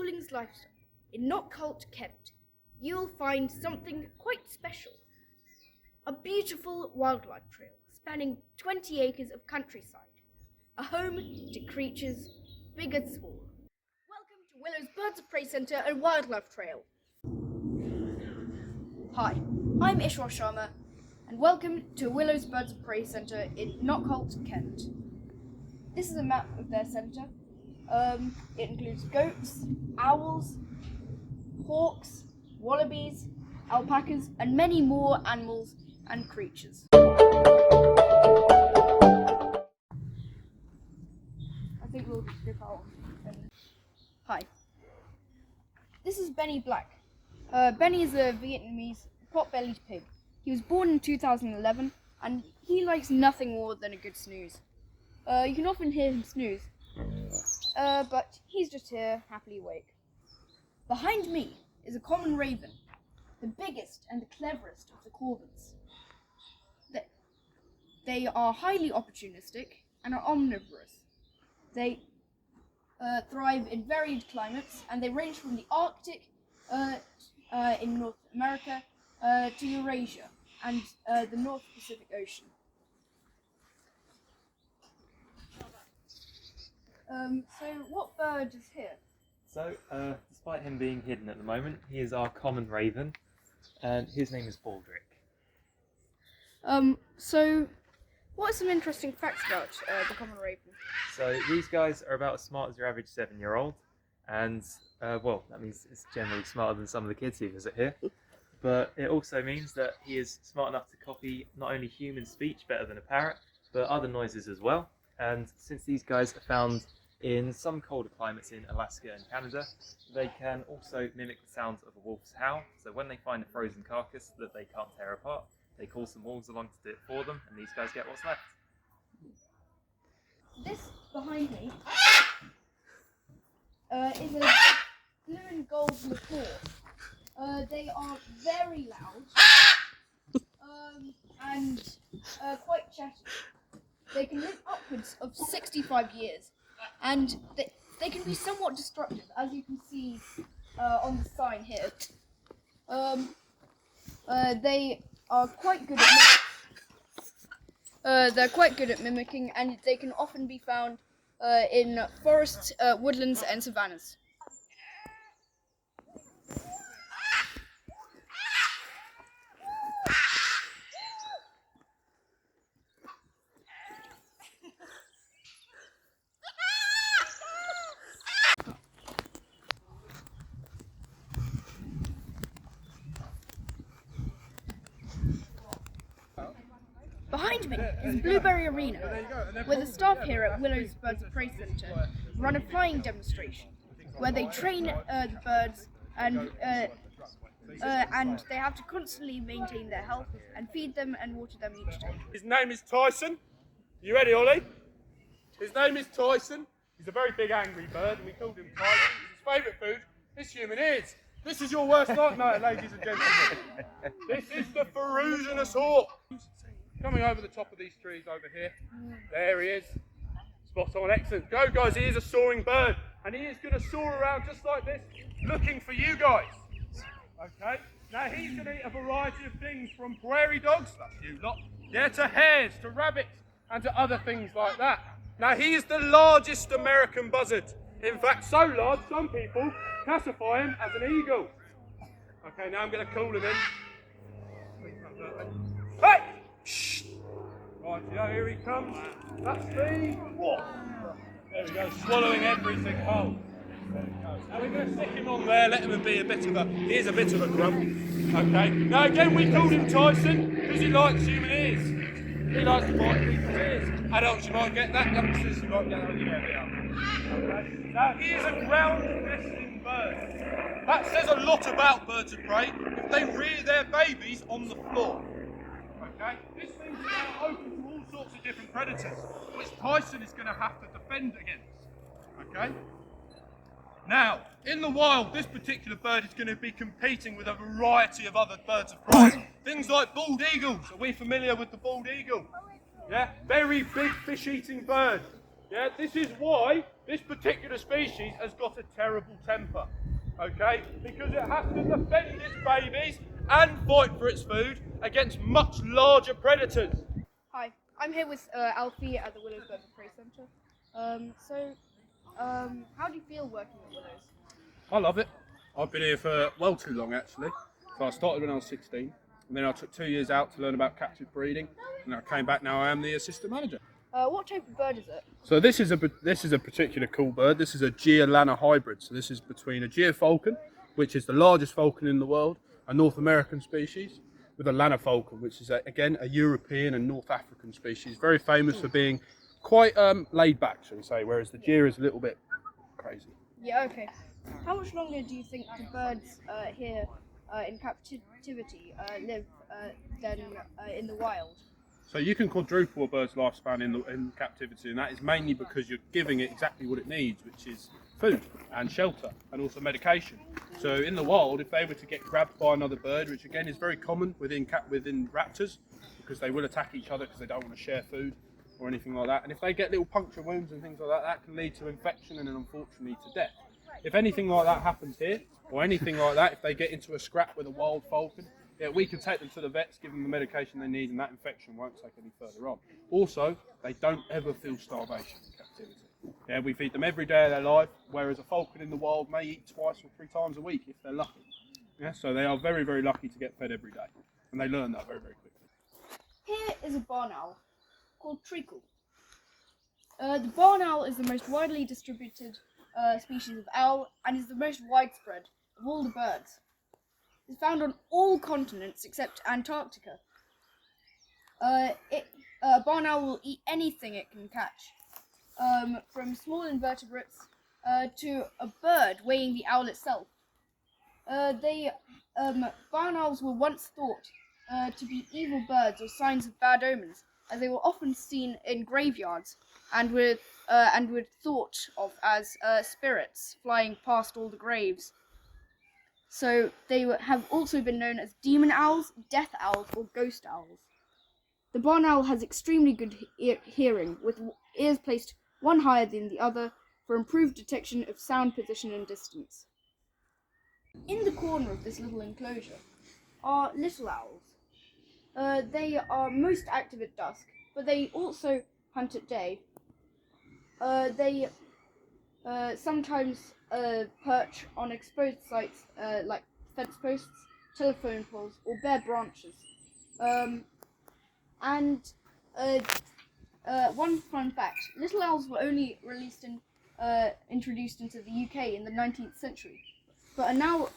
Pulling's lifestyle, in Knockholt, Kent, you'll find something quite special. A beautiful wildlife trail spanning 20 acres of countryside, a home to creatures big and small. Welcome to Willows Birds of Prey Centre and Wildlife Trail. Hi, I'm Ishwar Sharma, and welcome to Willows Birds of Prey Centre in Knockholt, Kent. This is a map of their centre. It includes goats, owls, hawks, wallabies, alpacas, and many more animals and creatures. I think we'll dip out. Hi. This is Benny Black. Benny is a Vietnamese pot-bellied pig. He was born in 2011 and he likes nothing more than a good snooze. You can often hear him snooze, but he's just here, happily awake. Behind me is a common raven, the biggest and the cleverest of the corvids. They are highly opportunistic and are omnivorous. They thrive in varied climates, and they range from the Arctic in North America to Eurasia and the North Pacific Ocean. So what bird is here? So, despite him being hidden at the moment, he is our common raven, and his name is Baldric. So what are some interesting facts about the common raven? So, these guys are about as smart as your average 7-year-old, and, well, that means it's generally smarter than some of the kids who visit here. But it also means that he is smart enough to copy not only human speech better than a parrot, but other noises as well. And since these guys are found in some colder climates in Alaska and Canada, they can also mimic the sounds of a wolf's howl. So when they find a frozen carcass that they can't tear apart, they call some wolves along to do it for them, and these guys get what's left. This behind me is a blue and gold macaw. They are very loud and quite chatty. They can live upwards of 65 years, and they can be somewhat destructive, as you can see on the sign here. They are quite good at they're quite good at mimicking, and they can often be found in forests, woodlands, and savannas. Behind me is Blueberry Arena, where the staff here at Willows Birds of Prey Centre run a flying demonstration, where they train the birds and they have to constantly maintain their health and feed them and water them each day. His name is Tyson. You ready, Ollie? His name is Tyson. He's a very big angry bird, and we called him Tyson. His favourite food is human ears. This is your worst nightmare, ladies and gentlemen. This is the ferruginous hawk. Coming over the top of these trees over here. There he is. Spot on, excellent. Go guys, he is a soaring bird. And he is going to soar around just like this, looking for you guys. Okay? Now he's going to eat a variety of things, from prairie dogs, that's you lot, yeah, to hares, to rabbits, and to other things like that. Now he is the largest American buzzard. In fact, so large, some people classify him as an eagle. Okay, now I'm going to call him in. Hey! Shh! Right, here he comes. That's Steve. What? There we go, swallowing everything whole. There we go. Now we're going to stick him on there, let him be a bit of a, he is a bit of a grump. Okay, now again we called him Tyson because he likes human ears. He likes to bite people's ears. Adults, you might get that, youngsters, you might get that, you know, okay. Now he is a ground-nesting bird. That says a lot about birds of prey if they rear their babies on the floor. Okay? This thing's now open to all sorts of different predators, which Tyson is going to have to defend against. Okay? Now, in the wild, this particular bird is going to be competing with a variety of other birds of prey. Things like bald eagles. Are we familiar with the bald eagle? Yeah? Very big fish-eating bird. Yeah? This This particular species has got a terrible temper, okay? Because it has to defend its babies and fight for its food against much larger predators. Hi, I'm here with Alfie at the Willows Bird of Prey Centre. How do you feel working at Willows? I love it. I've been here for well too long actually. So I started when I was 16, and then I took 2 years out to learn about captive breeding, and I came back. Now I am the assistant manager. What type of bird is it? So this is a particular cool bird. This is a Geolana hybrid. So this is between a Geofalcon, which is the largest falcon in the world, a North American species, with a Lana falcon, which is again a European and North African species, very famous for being quite laid back, shall we say, whereas the Geo is a little bit crazy. Yeah, okay. How much longer do you think the birds here in captivity live than in the wild? So you can quadruple a bird's lifespan in captivity, and that is mainly because you're giving it exactly what it needs, which is food and shelter and also medication. So in the wild, if they were to get grabbed by another bird, which again is very common within raptors, because they will attack each other because they don't want to share food or anything like that, and if they get little puncture wounds and things like that, that can lead to infection and then unfortunately to death. If anything like that happens here, or anything like that, if they get into a scrap with a wild falcon, yeah, we can take them to the vets, give them the medication they need, and that infection won't take any further on. Also, they don't ever feel starvation in captivity. Yeah, we feed them every day of their life, whereas a falcon in the wild may eat 2 or 3 times a week if they're lucky. Yeah, so they are very, very lucky to get fed every day, and they learn that very, very quickly. Here is a barn owl called treacle. The barn owl is the most widely distributed species of owl and is the most widespread of all the birds. It's found on all continents except Antarctica. Barn owl will eat anything it can catch, from small invertebrates to a bird weighing the owl itself. Barn owls were once thought to be evil birds or signs of bad omens, as they were often seen in graveyards and were thought of as spirits flying past all the graves. So they have also been known as demon owls, death owls, or ghost owls. The barn owl has extremely good hearing, with ears placed one higher than the other for improved detection of sound position and distance. In the corner of this little enclosure are little owls. They are most active at dusk, but they also hunt at day. They sometimes perch on exposed sites like fence posts, telephone poles, or bare branches. One fun fact: little owls were only introduced into the UK in the 19th century, but are now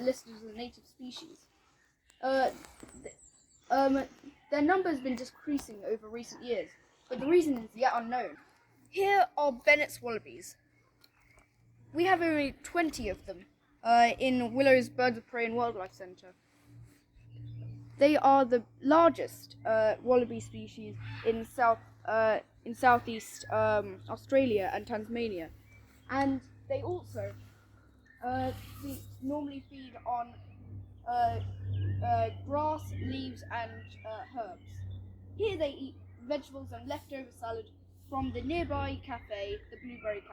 listed as a native species. Their number has been decreasing over recent years, but the reason is yet unknown. Here are Bennett's wallabies. We have only 20 of them in Willows Bird of Prey and Wildlife Centre. They are the largest wallaby species in southeast Australia and Tasmania, and they also normally feed on grass, leaves, and herbs. Here they eat vegetables and leftover salad from the nearby cafe, the Blueberry Cafe.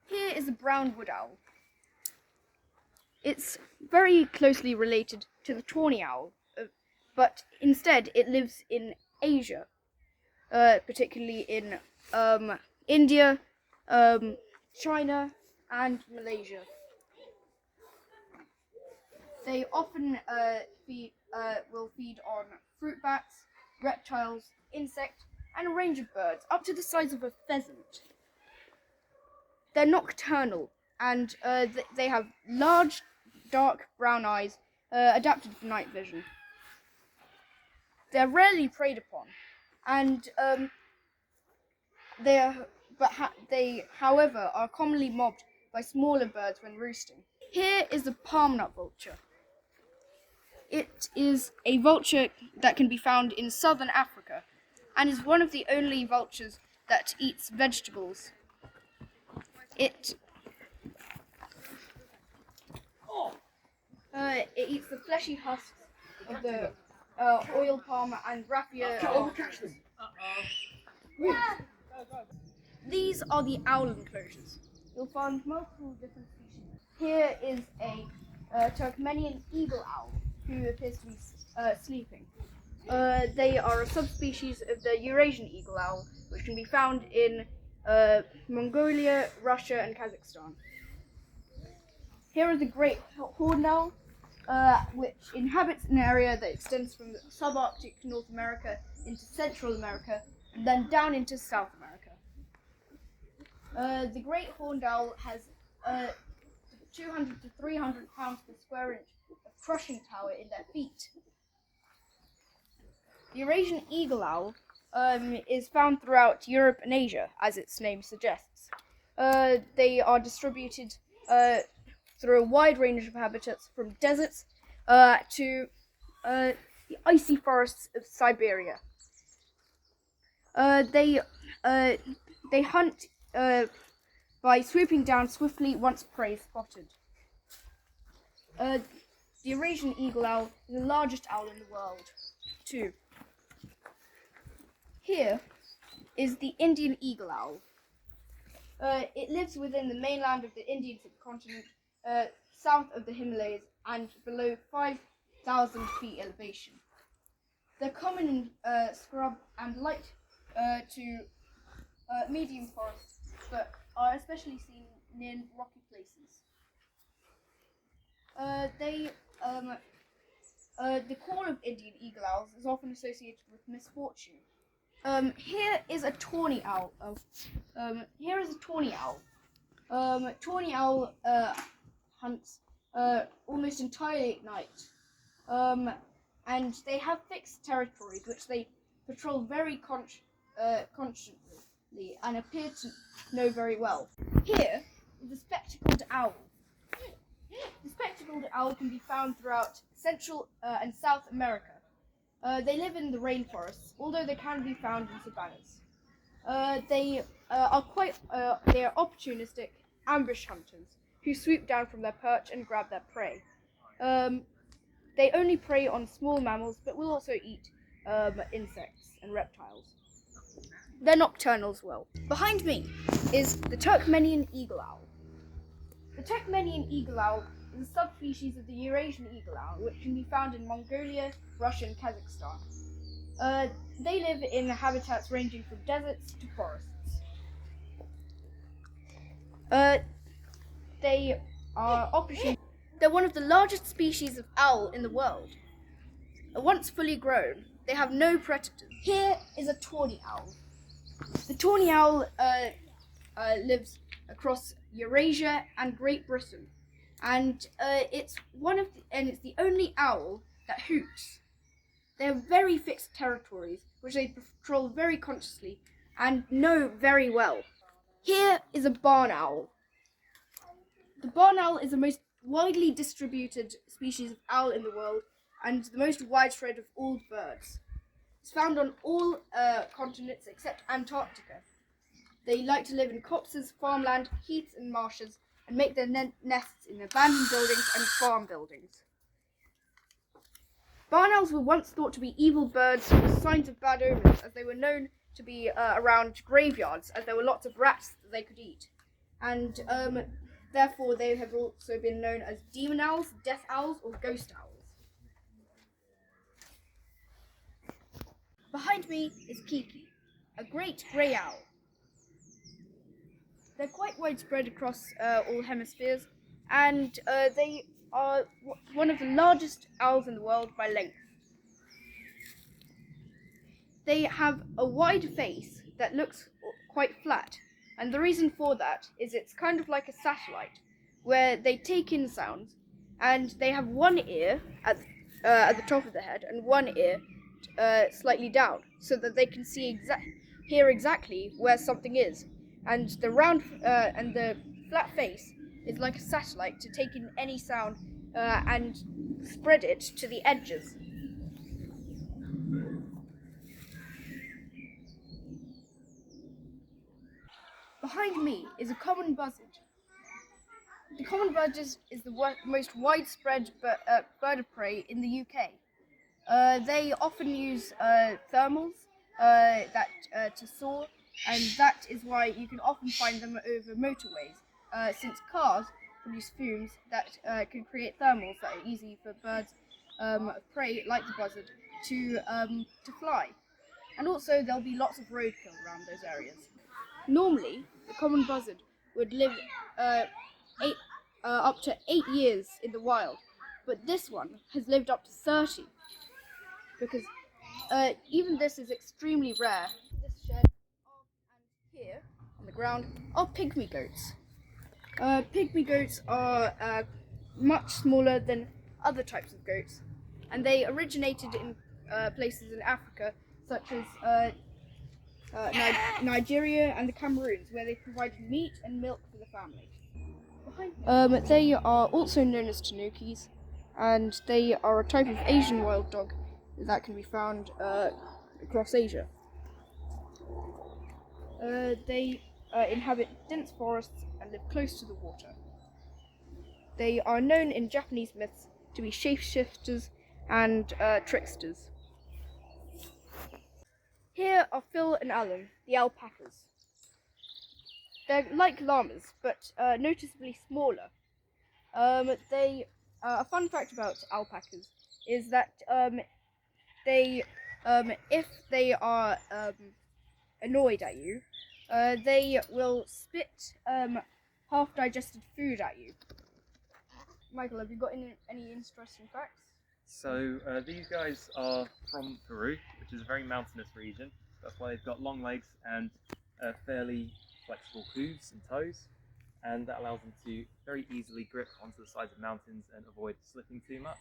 Here is a brown wood owl. It's very closely related to the Tawny Owl, but instead it lives in Asia, particularly in India, China, and Malaysia. They often will feed on fruit bats, reptiles, insects, and a range of birds, up to the size of a pheasant. They're nocturnal, and they have large, dark brown eyes adapted for night vision. They're rarely preyed upon, and they, however, are commonly mobbed by smaller birds when roosting. Here is the palm nut vulture. It is a vulture that can be found in southern Africa and is one of the only vultures that eats vegetables. It eats the fleshy husks of the oil palm and raffia. These are the owl enclosures. You'll find multiple different species. Here is a Turkmenian eagle owl who appears to be sleeping. They are a subspecies of the Eurasian eagle owl, which can be found in Mongolia, Russia, and Kazakhstan. Here is the great horned owl, which inhabits an area that extends from the subarctic North America into Central America, and then down into South America. The great horned owl has 200 to 300 pounds per square inch of crushing power in their feet. The Eurasian eagle owl is found throughout Europe and Asia, as its name suggests. They are distributed through a wide range of habitats, from deserts to the icy forests of Siberia. They hunt by swooping down swiftly once prey is spotted. The Eurasian eagle owl is the largest owl in the world, too. Here is the Indian eagle owl. It lives within the mainland of the Indian subcontinent, south of the Himalayas and below 5,000 feet elevation. They're common in scrub and light to medium forests, but are especially seen near rocky places. The call of Indian eagle owls is often associated with misfortune. Here is a tawny owl. Tawny owl hunts almost entirely at night, and they have fixed territories which they patrol very consciously and appear to know very well. Here is the spectacled owl. The spectacled owl can be found throughout Central and South America. They live in the rainforests, although they can be found in savannas. They are opportunistic ambush hunters who swoop down from their perch and grab their prey. They only prey on small mammals, but will also eat insects and reptiles. They're nocturnal as well. Behind me is the Turkmenian eagle owl. The Turkmenian eagle owl is a subspecies of the Eurasian eagle owl, which can be found in Mongolia, Russia, and Kazakhstan. They live in habitats ranging from deserts to forests. They are opportunistic. They're one of the largest species of owl in the world. Once fully grown, they have no predators. Here is a tawny owl. The tawny owl lives across Eurasia and Great Britain, and it's the only owl that hoots. They have very fixed territories, which they patrol very consciously and know very well. Here is a barn owl. The barn owl is the most widely distributed species of owl in the world and the most widespread of all birds. It's found on all continents except Antarctica. They like to live in copses, farmland, heaths and marshes, and make their nests in abandoned buildings and farm buildings. Barn owls were once thought to be evil birds with signs of bad omens, as they were known to be around graveyards, as there were lots of rats that they could eat. And therefore they have also been known as demon owls, death owls, or ghost owls. Behind me is Kiki, a great grey owl. They're quite widespread across all hemispheres, and they are one of the largest owls in the world by length. They have a wide face that looks quite flat, and the reason for that is it's kind of like a satellite, where they take in sounds, and they have one ear at the top of the head and one ear slightly down, so that they can hear exactly where something is. And the round and the flat face is like a satellite to take in any sound and spread it to the edges. Behind me is a common buzzard. The common buzzard is the most widespread bird of prey in the UK. They often use thermals to soar, and that is why you can often find them over motorways, since cars produce fumes that can create thermals that are easy for birds of prey like the buzzard to fly. And also there'll be lots of roadkill around those areas. Normally, the common buzzard would live up to 8 years in the wild, but this one has lived up to 30, because even this is extremely rare. This shed and here on the ground are pygmy goats. Pygmy goats are much smaller than other types of goats, and they originated in places in Africa such as Nigeria and the Cameroons, where they provided meat and milk for the family. They are also known as tanukis, and they are a type of Asian wild dog that can be found across Asia. They inhabit dense forests and live close to the water. They are known in Japanese myths to be shapeshifters and tricksters. Here are Phil and Alan, the alpacas. They're like llamas, but noticeably smaller. A fun fact about alpacas is that if they are annoyed at you, they will spit half-digested food at you. Michael, have you got any interesting facts? So these guys are from Peru, which is a very mountainous region. That's why they've got long legs and fairly flexible hooves and toes, and that allows them to very easily grip onto the sides of mountains and avoid slipping too much.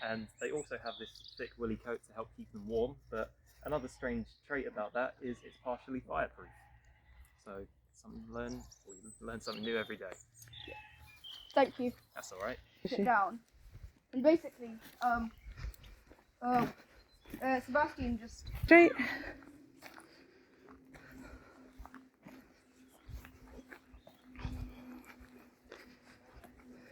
And they also have this thick woolly coat to help keep them warm, but another strange trait about that is it's partially fireproof. So something to learn, or you learn something new every day. Thank you. That's all right. Sit down. And basically, Sebastian just